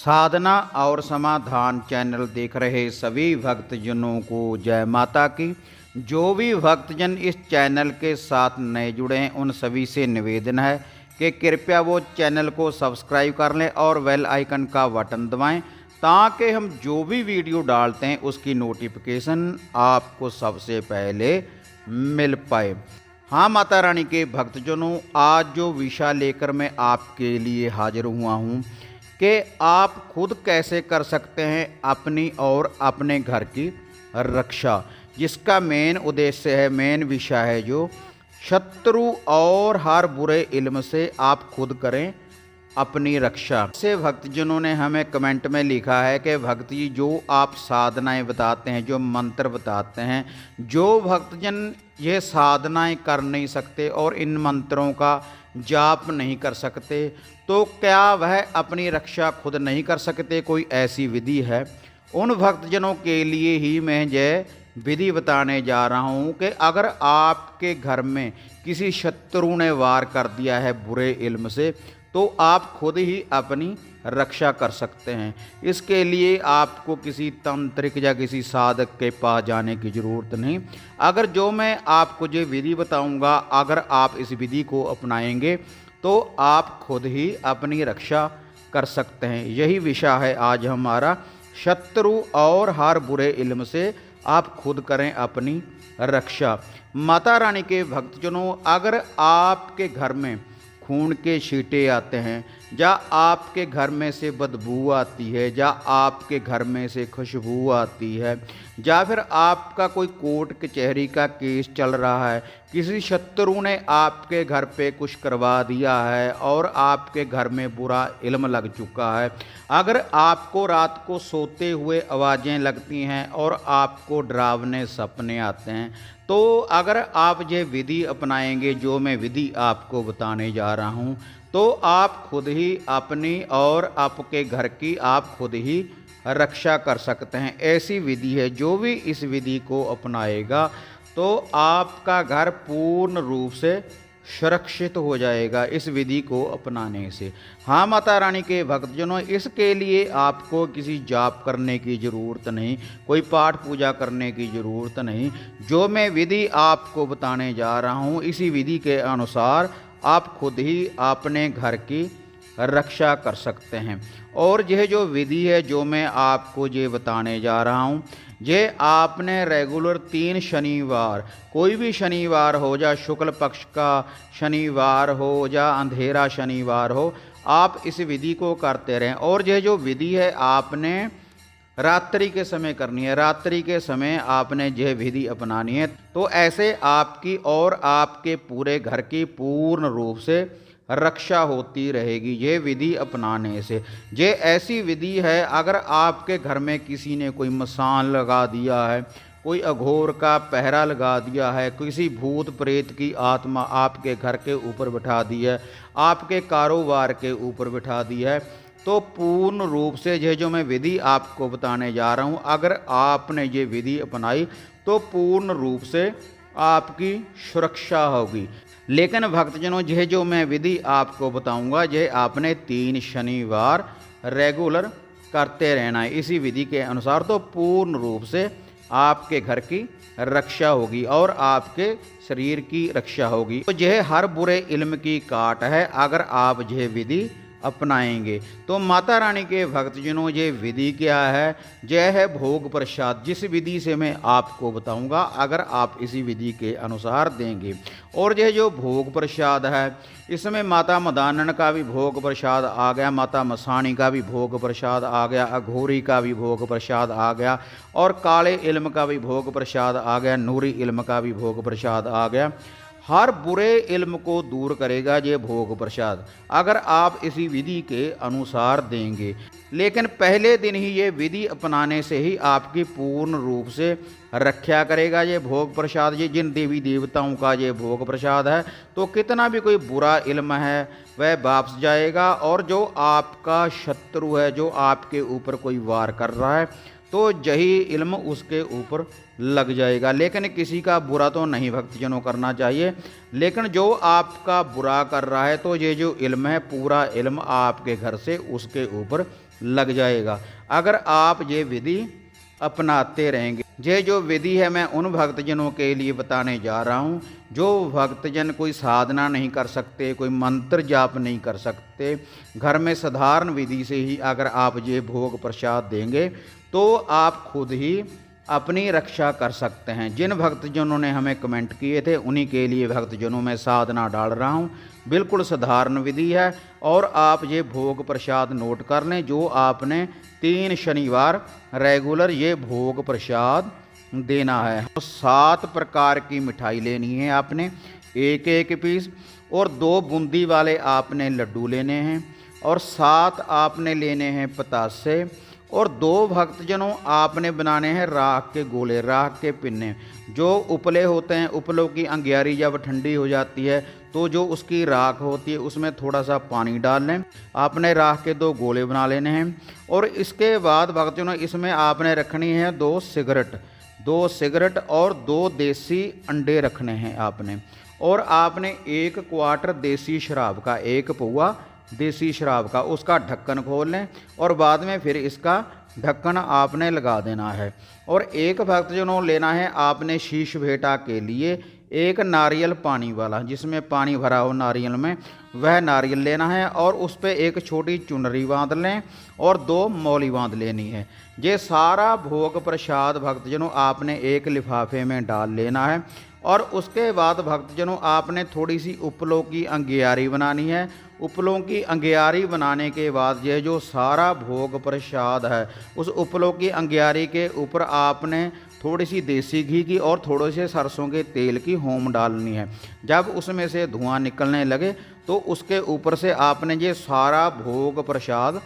साधना और समाधान चैनल देख रहे सभी भक्तजनों को जय माता की। जो भी भक्तजन इस चैनल के साथ नए जुड़े हैं उन सभी से निवेदन है कि कृपया वो चैनल को सब्सक्राइब कर लें और बेल आइकन का बटन दबाएं ताकि हम जो भी वीडियो डालते हैं उसकी नोटिफिकेशन आपको सबसे पहले मिल पाए। हाँ माता रानी के भक्तजनों, आज जो विषय लेकर मैं आपके लिए हाजिर हुआ हूँ कि आप खुद कैसे कर सकते हैं अपनी और अपने घर की रक्षा, जिसका मेन उद्देश्य है, मेन विषय है जो शत्रु और हर बुरे इल्म से आप खुद करें अपनी रक्षा। से भक्तजनों ने हमें कमेंट में लिखा है कि भक्ति जो आप साधनाएं बताते हैं, जो मंत्र बताते हैं, जो भक्तजन ये साधनाएं कर नहीं सकते और इन मंत्रों का जाप नहीं कर सकते, तो क्या वह अपनी रक्षा खुद नहीं कर सकते? कोई ऐसी विधि है? उन भक्तजनों के लिए ही मैं यह विधि बताने जा रहा हूँ कि अगर आपके घर में किसी शत्रु ने वार कर दिया है बुरे इल्म से, तो आप खुद ही अपनी रक्षा कर सकते हैं। इसके लिए आपको किसी तांत्रिक या किसी साधक के पास जाने की ज़रूरत नहीं। अगर जो मैं आपको ये विधि बताऊंगा, अगर आप इस विधि को अपनाएंगे तो आप खुद ही अपनी रक्षा कर सकते हैं। यही विषय है आज हमारा, शत्रु और हर बुरे इल्म से आप खुद करें अपनी रक्षा। माता रानी के भक्तजनों, अगर आपके घर में खून के छींटे आते हैं, या आपके घर में से बदबू आती है, या आपके घर में से खुशबू आती है, या फिर आपका कोई कोर्ट कचहरी का केस चल रहा है, किसी शत्रु ने आपके घर पे कुछ करवा दिया है और आपके घर में बुरा इल्म लग चुका है, अगर आपको रात को सोते हुए आवाज़ें लगती हैं और आपको डरावने सपने आते हैं, तो अगर आप ये विधि अपनाएंगे, जो मैं विधि आपको बताने जा रहा हूँ, तो आप खुद ही अपनी और आपके घर की आप खुद ही रक्षा कर सकते हैं। ऐसी विधि है, जो भी इस विधि को अपनाएगा तो आपका घर पूर्ण रूप से सुरक्षित हो जाएगा इस विधि को अपनाने से। हाँ माता रानी के भक्तजनों, इसके लिए आपको किसी जाप करने की ज़रूरत नहीं, कोई पाठ पूजा करने की ज़रूरत नहीं। जो मैं विधि आपको बताने जा रहा हूँ, इसी विधि के अनुसार आप खुद ही अपने घर की रक्षा कर सकते हैं। और यह जो विधि है, जो मैं आपको ये बताने जा रहा हूँ, ये आपने रेगुलर 3 शनिवार, कोई भी शनिवार हो, या शुक्ल पक्ष का शनिवार हो या अंधेरा शनिवार हो, आप इस विधि को करते रहें। और यह जो विधि है आपने रात्रि के समय करनी है, रात्रि के समय आपने यह विधि अपनानी है। तो ऐसे आपकी और आपके पूरे घर की पूर्ण रूप से रक्षा होती रहेगी ये विधि अपनाने से। ये ऐसी विधि है, अगर आपके घर में किसी ने कोई मसान लगा दिया है, कोई अघोर का पहरा लगा दिया है, किसी भूत प्रेत की आत्मा आपके घर के ऊपर बिठा दी है, आपके कारोबार के ऊपर बिठा दी है, तो पूर्ण रूप से ये जो मैं विधि आपको बताने जा रहा हूँ, अगर आपने ये विधि अपनाई तो पूर्ण रूप से आपकी सुरक्षा होगी। लेकिन भक्तजनों, यह जो मैं विधि आपको बताऊंगा, यह आपने 3 शनिवार रेगुलर करते रहना है इसी विधि के अनुसार, तो पूर्ण रूप से आपके घर की रक्षा होगी और आपके शरीर की रक्षा होगी। तो यह हर बुरे इल्म की काट है अगर आप यह विधि अपनाएंगे। तो माता रानी के भक्तजनों, ये विधि क्या है? यह है भोग प्रसाद। जिस विधि से मैं आपको बताऊंगा, अगर आप इसी विधि के अनुसार देंगे, और यह जो भोग प्रसाद है, इसमें माता मदानन का भी भोग प्रसाद आ गया, माता मसाणी का भी भोग प्रसाद आ गया, अघोरी का भी भोग प्रसाद आ गया, और काले इल्म का भी भोग प्रसाद आ गया, नूरी इल्म का भी भोग प्रसाद आ गया। हर बुरे इल्म को दूर करेगा ये भोग प्रसाद, अगर आप इसी विधि के अनुसार देंगे। लेकिन पहले दिन ही ये विधि अपनाने से ही आपकी पूर्ण रूप से रक्षा करेगा ये भोग प्रसाद। ये जिन देवी देवताओं का ये भोग प्रसाद है, तो कितना भी कोई बुरा इल्म है वह वापस जाएगा, और जो आपका शत्रु है, जो आपके ऊपर कोई वार कर रहा है, तो यही इल्म उसके ऊपर लग जाएगा। लेकिन किसी का बुरा तो नहीं भक्तजनों करना चाहिए, लेकिन जो आपका बुरा कर रहा है, तो ये जो इल्म है, पूरा इल्म आपके घर से उसके ऊपर लग जाएगा अगर आप ये विधि अपनाते रहेंगे। ये जो विधि है मैं उन भक्तजनों के लिए बताने जा रहा हूँ जो भक्तजन कोई साधना नहीं कर सकते, कोई मंत्र जाप नहीं कर सकते। घर में साधारण विधि से ही अगर आप ये भोग प्रसाद देंगे तो आप खुद ही अपनी रक्षा कर सकते हैं। जिन भक्तजनों ने हमें कमेंट किए थे उन्हीं के लिए भक्तजनों में साधना डाल रहा हूँ। बिल्कुल साधारण विधि है और आप ये भोग प्रसाद नोट कर लें। जो आपने 3 शनिवार रेगुलर ये भोग प्रसाद देना है। 7 प्रकार की मिठाई लेनी है आपने, एक एक पीस, और 2 बूंदी वाले आपने लड्डू लेने हैं, और 7 आपने लेने हैं पतासे, और 2 भक्तजनों आपने बनाने हैं राख के गोले, राख के पिन्ने। जो उपले होते हैं, उपलों की अंगियारी जब ठंडी हो जाती है तो जो उसकी राख होती है उसमें थोड़ा सा पानी डाल लें। आपने राख के 2 गोले बना लेने हैं, और इसके बाद भक्तजनों इसमें आपने रखनी है 2 सिगरेट और 2 देसी अंडे रखने हैं आपने, और आपने 1 क्वार्टर देसी शराब का, 1 पौआ देसी शराब का, उसका ढक्कन खोल लें और बाद में फिर इसका ढक्कन आपने लगा देना है। और एक भक्तजनों लेना है आपने शीश भेंटा के लिए 1 नारियल पानी वाला, जिसमें पानी भरा हो नारियल में, वह नारियल लेना है, और उस पर 1 छोटी चुनरी बांध लें और 2 मौली बांध लेनी है। ये सारा भोग प्रसाद भक्तजनों आपने एक लिफाफे में डाल लेना है। और उसके बाद भक्तजनों आपने थोड़ी सी उपलों की अंगियारी बनानी है। उपलों की अंगियारी बनाने के बाद यह जो सारा भोग प्रसाद है उस उपलों की अंगियारी के ऊपर आपने थोड़ी सी देसी घी की और थोड़े से सरसों के तेल की होम डालनी है। जब उसमें से धुआं निकलने लगे तो उसके ऊपर से आपने ये सारा भोग प्रसाद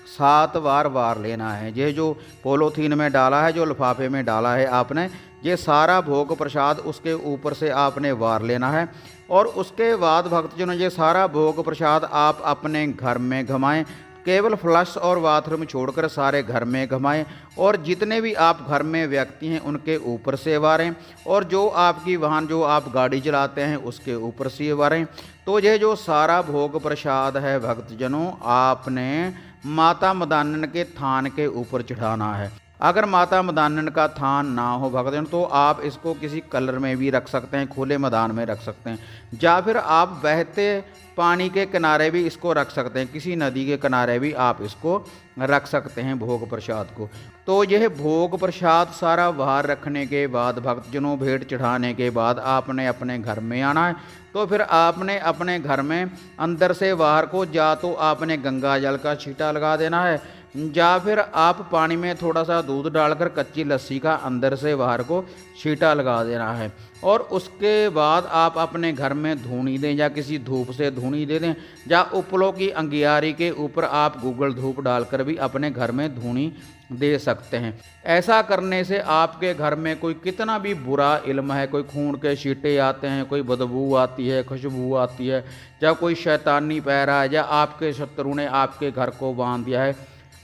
7 बार वार लेना है। ये जो पॉलीथीन में डाला है, जो लिफाफे में डाला है आपने, ये सारा भोग प्रसाद उसके ऊपर से आपने वार लेना है। और उसके बाद भक्तजनों ये सारा भोग प्रसाद आप अपने घर में घुमाएं, केवल फ्लश और बाथरूम छोड़कर सारे घर में घुमाएं, और जितने भी आप घर में व्यक्ति हैं उनके ऊपर से वारें, और जो आपकी वाहन, जो आप गाड़ी चलाते हैं उसके ऊपर से वारें। तो ये जो सारा भोग प्रसाद है भक्तजनों आपने माता मदानन के थान के ऊपर चढ़ाना है। अगर माता मदानन का थान ना हो भक्तजन तो आप इसको किसी कलर में भी रख सकते हैं, खुले मैदान में रख सकते हैं, या फिर आप बहते पानी के किनारे भी इसको रख सकते हैं, किसी नदी के किनारे भी आप इसको रख सकते हैं भोग प्रसाद को। तो यह भोग प्रसाद सारा बाहर रखने के बाद भक्तजनों भेंट चढ़ाने के बाद आपने अपने घर में आना है। तो फिर आपने अपने घर में अंदर से बाहर को या तो आपने गंगा जल का छींटा लगा देना है, या फिर आप पानी में थोड़ा सा दूध डालकर कच्ची लस्सी का अंदर से बाहर को छींटा लगा देना है। और उसके बाद आप अपने घर में धूनी दें, या किसी धूप से धूनी दे दें, या उपलों की अंगियारी के ऊपर आप गूगल धूप डालकर भी अपने घर में धूनी दे सकते हैं। ऐसा करने से आपके घर में कोई कितना भी बुरा इल्म है, कोई खून के छींटे आते हैं, कोई बदबू आती है, खुशबू आती है, या कोई शैतानी पैरा है, या आपके शत्रु ने आपके घर को बांध दिया है,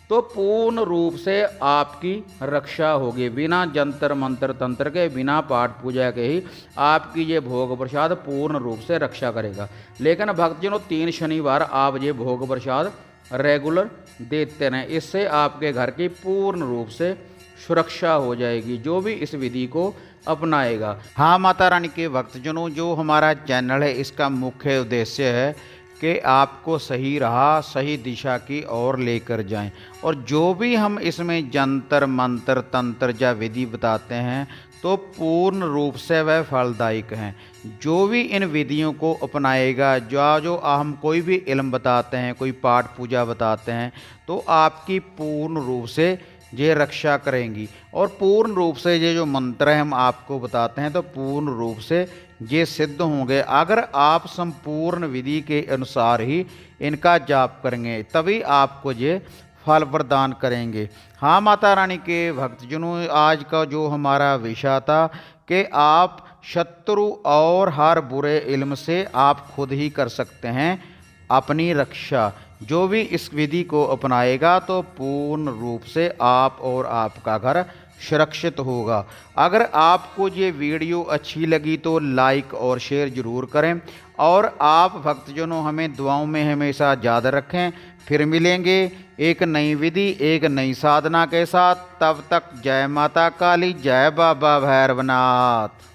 तो पूर्ण रूप से आपकी रक्षा होगी। बिना जंतर मंत्र तंत्र के, बिना पाठ पूजा के ही आपकी ये भोग प्रसाद पूर्ण रूप से रक्षा करेगा। लेकिन भक्तजनों 3 शनिवार आप ये भोग प्रसाद रेगुलर देते रहें, इससे आपके घर की पूर्ण रूप से सुरक्षा हो जाएगी जो भी इस विधि को अपनाएगा। हाँ माता रानी के भक्तजनों, जो हमारा चैनल है इसका मुख्य उद्देश्य है कि आपको सही राह, सही दिशा की ओर लेकर जाएं, और जो भी हम इसमें जंतर मंत्र तंत्र या विधि बताते हैं तो पूर्ण रूप से वह फलदायक हैं। जो भी इन विधियों को अपनाएगा, जो हम कोई भी इल्म बताते हैं, कोई पाठ पूजा बताते हैं, तो आपकी पूर्ण रूप से ये रक्षा करेंगी। और पूर्ण रूप से ये जो मंत्र हैं हम आपको बताते हैं तो पूर्ण रूप से ये सिद्ध होंगे। अगर आप संपूर्ण विधि के अनुसार ही इनका जाप करेंगे तभी आपको ये फल प्रदान करेंगे। हाँ माता रानी के भक्तजनों, आज का जो हमारा विषय था कि आप शत्रु और हर बुरे इल्म से आप खुद ही कर सकते हैं अपनी रक्षा। जो भी इस विधि को अपनाएगा तो पूर्ण रूप से आप और आपका घर सुरक्षित होगा। अगर आपको ये वीडियो अच्छी लगी तो लाइक और शेयर ज़रूर करें और आप भक्तजनों हमें दुआओं में हमेशा याद रखें। फिर मिलेंगे एक नई विधि, एक नई साधना के साथ। तब तक जय माता काली, जय बाबा भैरवनाथ।